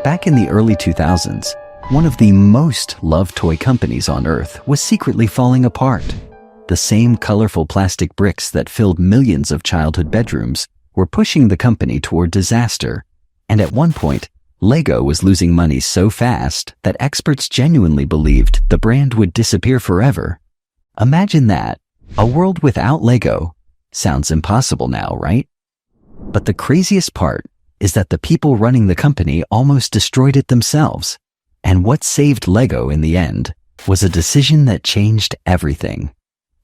Back in the early 2000s, one of the most loved toy companies on Earth was secretly falling apart. The same colorful plastic bricks that filled millions of childhood bedrooms were pushing the company toward disaster. And at one point, Lego was losing money so fast that experts genuinely believed the brand would disappear forever. Imagine that, a world without Lego. Sounds impossible now, right? But the craziest part is that the people running the company almost destroyed it themselves. And what saved Lego in the end was a decision that changed everything.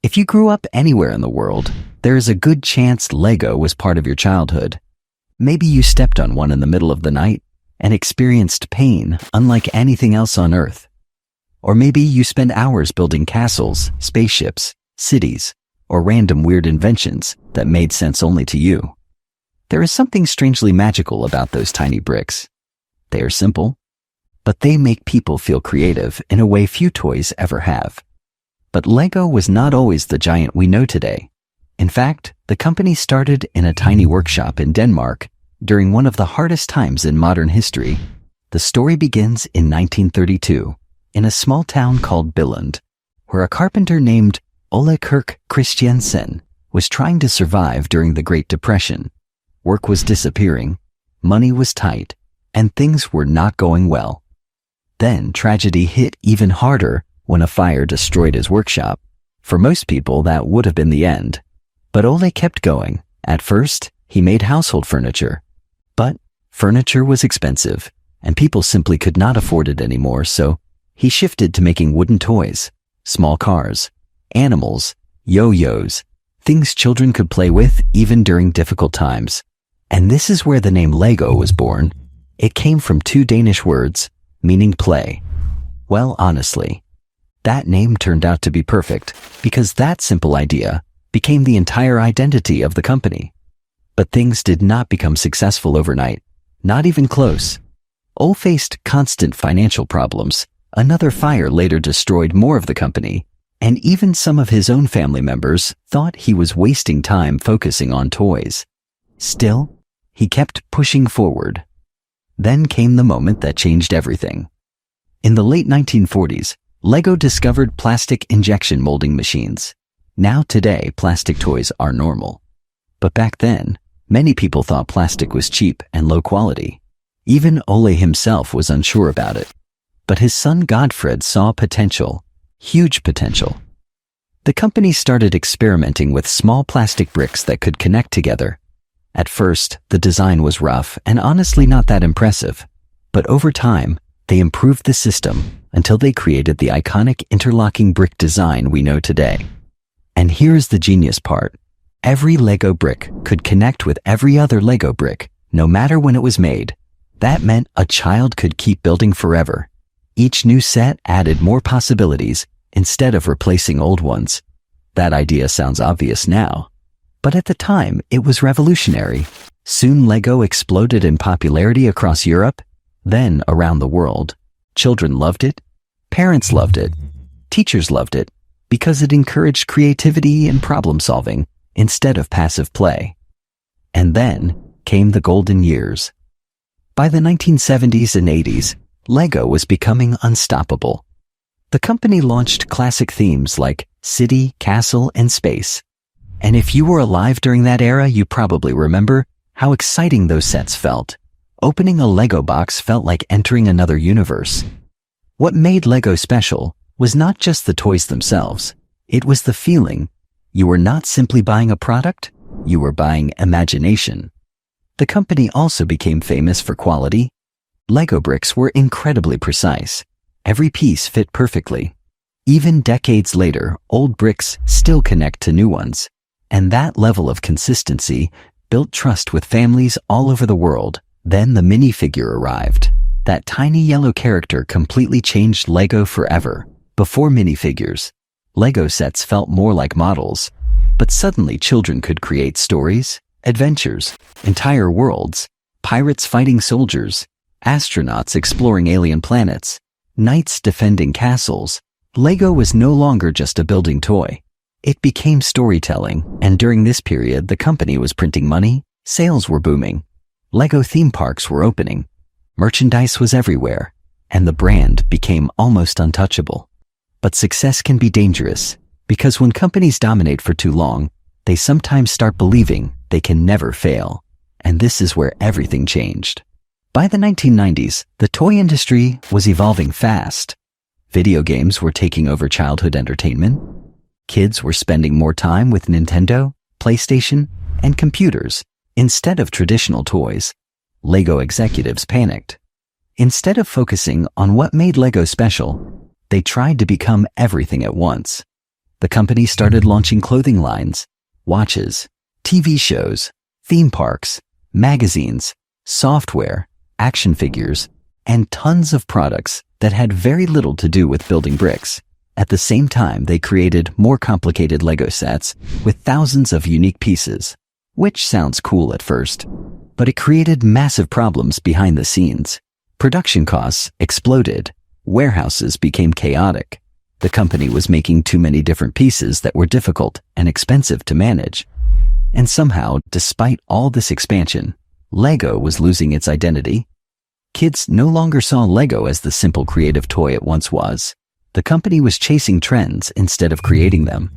If you grew up anywhere in the world, there is a good chance Lego was part of your childhood. Maybe you stepped on one in the middle of the night and experienced pain unlike anything else on Earth. Or maybe you spent hours building castles, spaceships, cities, or random weird inventions that made sense only to you. There is something strangely magical about those tiny bricks. They are simple, but they make people feel creative in a way few toys ever have. But Lego was not always the giant we know today. In fact, the company started in a tiny workshop in Denmark during one of the hardest times in modern history. The story begins in 1932 in a small town called Billund, where a carpenter named Ole Kirk Christiansen was trying to survive during the Great Depression. Work was disappearing, money was tight, and things were not going well. Then tragedy hit even harder when a fire destroyed his workshop. For most people, that would have been the end. But Ole kept going. At first, he made household furniture. But furniture was expensive, and people simply could not afford it anymore, so he shifted to making wooden toys, small cars, animals, yo-yos, things children could play with even during difficult times. And this is where the name Lego was born. It came from two Danish words, meaning play. Well, honestly, that name turned out to be perfect because that simple idea became the entire identity of the company. But things did not become successful overnight, not even close. Ole faced constant financial problems. Another fire later destroyed more of the company, and even some of his own family members thought he was wasting time focusing on toys. Still, he kept pushing forward. Then came the moment that changed everything. In the late 1940s, Lego discovered plastic injection molding machines. Now today, plastic toys are normal. But back then, many people thought plastic was cheap and low quality. Even Ole himself was unsure about it. But his son Godfred saw potential, huge potential. The company started experimenting with small plastic bricks that could connect together. At first, the design was rough and honestly not that impressive. But over time, they improved the system until they created the iconic interlocking brick design we know today. And here's the genius part. Every Lego brick could connect with every other Lego brick, no matter when it was made. That meant a child could keep building forever. Each new set added more possibilities instead of replacing old ones. That idea sounds obvious now. But at the time, it was revolutionary. Soon Lego exploded in popularity across Europe, then around the world. Children loved it, parents loved it, teachers loved it, because it encouraged creativity and problem solving instead of passive play. And then came the golden years. By the 1970s and 80s, Lego was becoming unstoppable. The company launched classic themes like city, castle, and space. And if you were alive during that era, you probably remember how exciting those sets felt. Opening a Lego box felt like entering another universe. What made Lego special was not just the toys themselves. It was the feeling. You were not simply buying a product, you were buying imagination. The company also became famous for quality. Lego bricks were incredibly precise. Every piece fit perfectly. Even decades later, old bricks still connect to new ones. And that level of consistency built trust with families all over the world. Then the minifigure arrived. That tiny yellow character completely changed Lego forever. Before minifigures, Lego sets felt more like models. But suddenly children could create stories, adventures, entire worlds, pirates fighting soldiers, astronauts exploring alien planets, knights defending castles. Lego was no longer just a building toy. It became storytelling, and during this period, the company was printing money, sales were booming, Lego theme parks were opening, Merchandise was everywhere, and the brand became almost untouchable. But success can be dangerous, because when companies dominate for too long, they sometimes start believing they can never fail. And this is where everything changed. By the 1990s, the toy industry was evolving fast. Video games were taking over childhood entertainment. Kids were spending more time with Nintendo, PlayStation, and computers instead of traditional toys. Lego executives panicked. Instead of focusing on what made Lego special, they tried to become everything at once. The company started launching clothing lines, watches, TV shows, theme parks, magazines, software, action figures, and tons of products that had very little to do with building bricks. At the same time, they created more complicated Lego sets with thousands of unique pieces, which sounds cool at first, but it created massive problems behind the scenes. Production costs exploded. Warehouses became chaotic. The company was making too many different pieces that were difficult and expensive to manage. And somehow, despite all this expansion, Lego was losing its identity. Kids no longer saw Lego as the simple creative toy it once was. The company was chasing trends instead of creating them.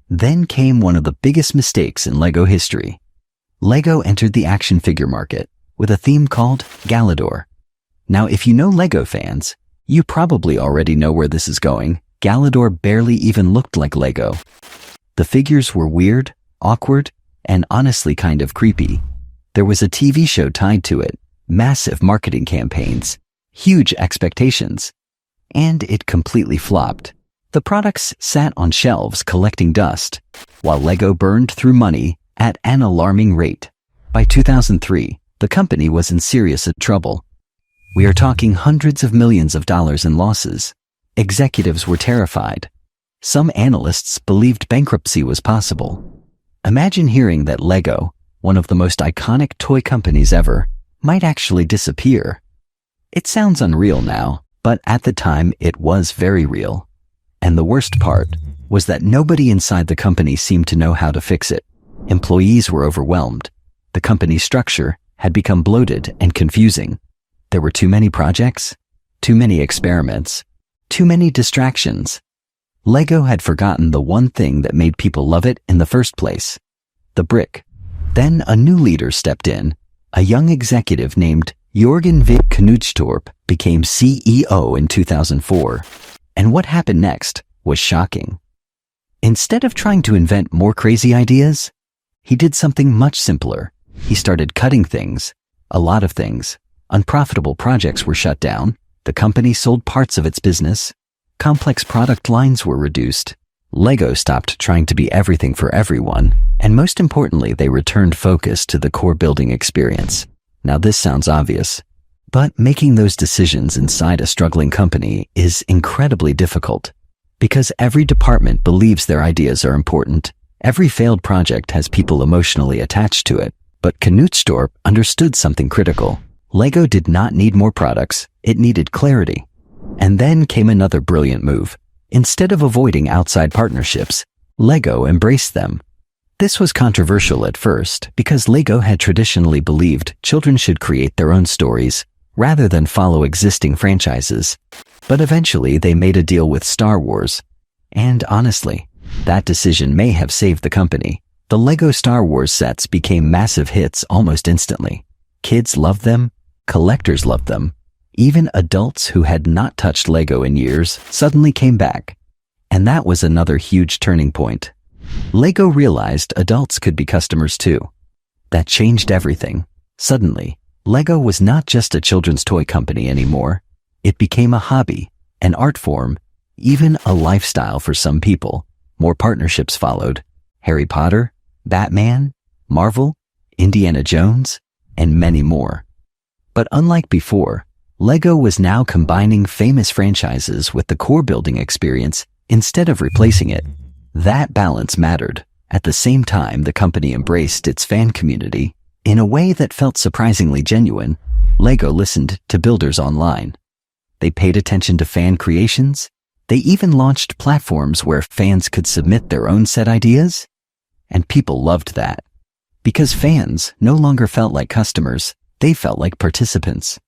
Then came one of the biggest mistakes in Lego history. Lego entered the action figure market with a theme called Galidor. Now, if you know Lego fans, you probably already know where this is going. Galidor barely even looked like Lego. The figures were weird, awkward, and honestly kind of creepy. There was a TV show tied to it, massive marketing campaigns, huge expectations, and it completely flopped. The products sat on shelves collecting dust, while Lego burned through money at an alarming rate. By 2003, the company was in serious trouble. We are talking hundreds of millions of dollars in losses. Executives were terrified. Some analysts believed bankruptcy was possible. Imagine hearing that Lego, one of the most iconic toy companies ever, might actually disappear. It sounds unreal now, but at the time it was very real. And the worst part was that nobody inside the company seemed to know how to fix it. Employees were overwhelmed. The company's structure had become bloated and confusing. There were too many projects, too many experiments, too many distractions. Lego had forgotten the one thing that made people love it in the first place: the brick. Then a new leader stepped in. A young executive named Jørgen Vig Knudstorp became CEO in 2004. And what happened next was shocking. Instead of trying to invent more crazy ideas, he did something much simpler. He started cutting things, a lot of things. Unprofitable projects were shut down. The company sold parts of its business. Complex product lines were reduced. Lego stopped trying to be everything for everyone. And most importantly, they returned focus to the core building experience. Now this sounds obvious, but making those decisions inside a struggling company is incredibly difficult. Because every department believes their ideas are important. Every failed project has people emotionally attached to it. But Knudstorp understood something critical. Lego did not need more products, it needed clarity. And then came another brilliant move. Instead of avoiding outside partnerships, Lego embraced them. This was controversial at first because Lego had traditionally believed children should create their own stories rather than follow existing franchises. But eventually they made a deal with Star Wars. And honestly, that decision may have saved the company. The Lego Star Wars sets became massive hits almost instantly. Kids loved them. Collectors loved them. Even adults who had not touched Lego in years suddenly came back. And that was another huge turning point. Lego realized adults could be customers too. That changed everything. Suddenly, Lego was not just a children's toy company anymore. It became a hobby, an art form, even a lifestyle for some people. More partnerships followed. Harry Potter, Batman, Marvel, Indiana Jones, and many more. But unlike before, Lego was now combining famous franchises with the core building experience instead of replacing it. That balance mattered. At the same time, the company embraced its fan community in a way that felt surprisingly genuine. Lego listened to builders online. They paid attention to fan creations. They even launched platforms where fans could submit their own set ideas. And people loved that. Because fans no longer felt like customers, they felt like participants.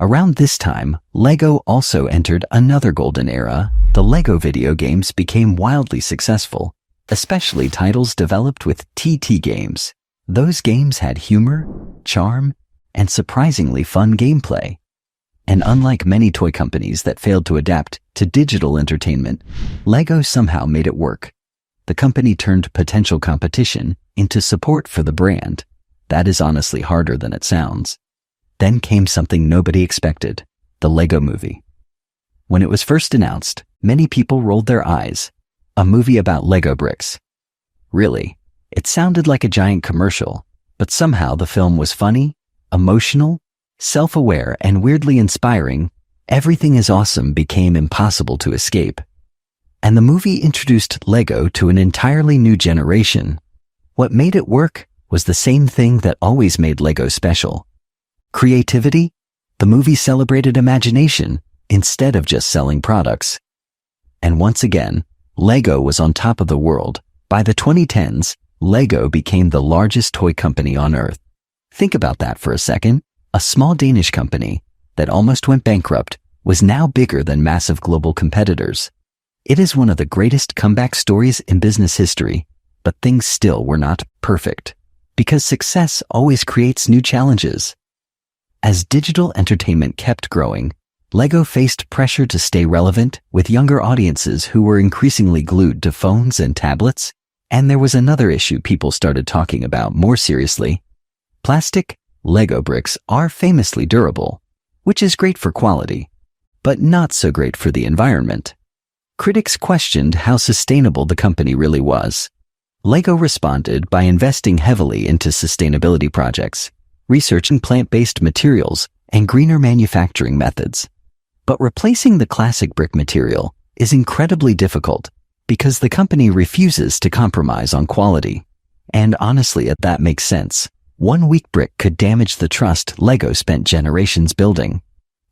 Around this time, LEGO also entered another golden era. The LEGO video games became wildly successful, especially titles developed with TT Games. Those games had humor, charm, and surprisingly fun gameplay. And unlike many toy companies that failed to adapt to digital entertainment, LEGO somehow made it work. The company turned potential competition into support for the brand. That is honestly harder than it sounds. Then came something nobody expected, the LEGO Movie. When it was first announced, many people rolled their eyes. A movie about LEGO bricks. Really, it sounded like a giant commercial, but somehow the film was funny, emotional, self-aware, and weirdly inspiring. Everything is awesome became impossible to escape. And the movie introduced LEGO to an entirely new generation. What made it work was the same thing that always made LEGO special. Creativity. The movie celebrated imagination instead of just selling products. And once again, LEGO was on top of the world. By the 2010s, LEGO became the largest toy company on Earth. Think about that for a second. A small Danish company that almost went bankrupt was now bigger than massive global competitors. It is one of the greatest comeback stories in business history, but things still were not perfect, because success always creates new challenges. As digital entertainment kept growing, LEGO faced pressure to stay relevant with younger audiences who were increasingly glued to phones and tablets. And there was another issue people started talking about more seriously. Plastic. LEGO bricks are famously durable, which is great for quality, but not so great for the environment. Critics questioned how sustainable the company really was. LEGO responded by investing heavily into sustainability projects, researching plant-based materials and greener manufacturing methods. But replacing the classic brick material is incredibly difficult because the company refuses to compromise on quality. And honestly, that makes sense. One weak brick could damage the trust LEGO spent generations building.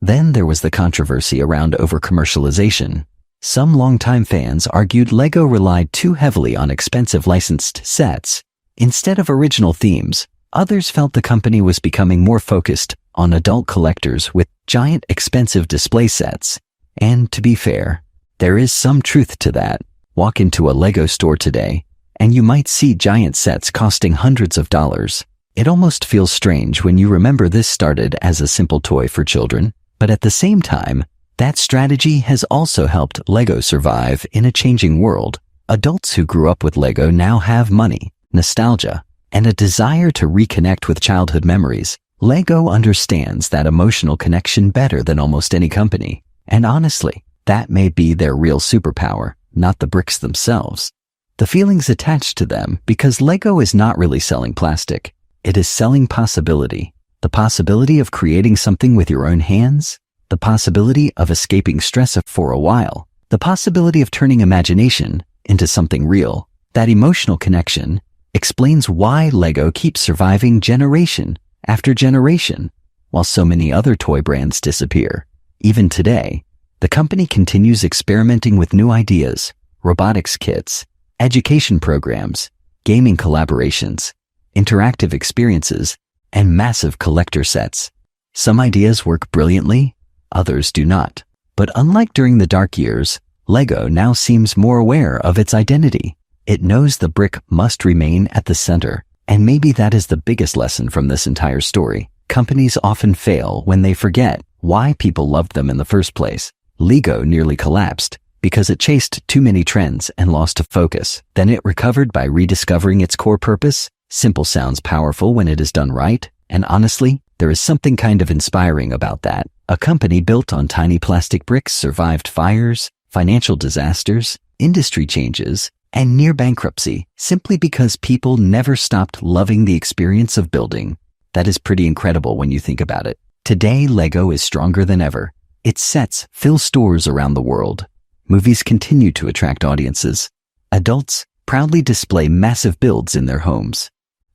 Then there was the controversy around over-commercialization. Some longtime fans argued LEGO relied too heavily on expensive licensed sets instead of original themes. Others felt the company was becoming more focused on adult collectors with giant expensive display sets. And to be fair, there is some truth to that. Walk into a LEGO store today, and you might see giant sets costing hundreds of dollars. It almost feels strange when you remember this started as a simple toy for children, but at the same time, that strategy has also helped LEGO survive in a changing world. Adults who grew up with LEGO now have money, nostalgia, and a desire to reconnect with childhood memories. LEGO understands that emotional connection better than almost any company. And honestly, that may be their real superpower, not the bricks themselves. The feelings attached to them, because LEGO is not really selling plastic. It is selling possibility. The possibility of creating something with your own hands. The possibility of escaping stress for a while. The possibility of turning imagination into something real. That emotional connection explains why LEGO keeps surviving generation after generation, while so many other toy brands disappear. Even today, the company continues experimenting with new ideas, robotics kits, education programs, gaming collaborations, interactive experiences, and massive collector sets. Some ideas work brilliantly, others do not. But unlike during the dark years, LEGO now seems more aware of its identity. It knows the brick must remain at the center, and maybe that is the biggest lesson from this entire story. Companies often fail when they forget why people loved them in the first place. LEGO nearly collapsed because it chased too many trends and lost focus. Then it recovered by rediscovering its core purpose. Simple sounds powerful when it is done right, and honestly, there is something kind of inspiring about that. A company built on tiny plastic bricks survived fires, financial disasters, industry changes, and near bankruptcy simply because people never stopped loving the experience of building. That is pretty incredible when you think about it. Today, LEGO is stronger than ever. Its sets fill stores around the world. Movies continue to attract audiences. Adults proudly display massive builds in their homes.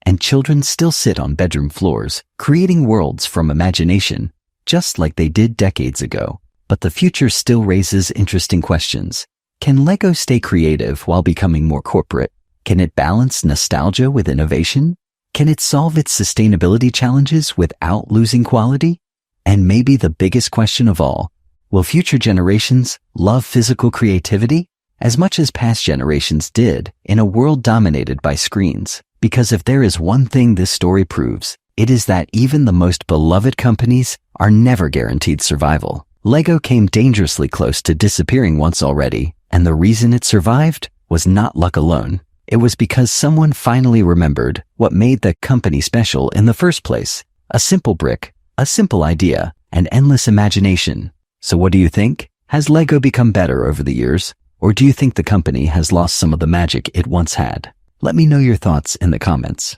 And children still sit on bedroom floors, creating worlds from imagination, just like they did decades ago. But the future still raises interesting questions. Can LEGO stay creative while becoming more corporate? Can it balance nostalgia with innovation? Can it solve its sustainability challenges without losing quality? And maybe the biggest question of all, will future generations love physical creativity as much as past generations did in a world dominated by screens? Because if there is one thing this story proves, it is that even the most beloved companies are never guaranteed survival. Lego came dangerously close to disappearing once already, and the reason it survived was not luck alone. It was because someone finally remembered what made the company special in the first place. A simple brick, a simple idea, and endless imagination. So what do you think? Has Lego become better over the years? Or do you think the company has lost some of the magic it once had? Let me know your thoughts in the comments.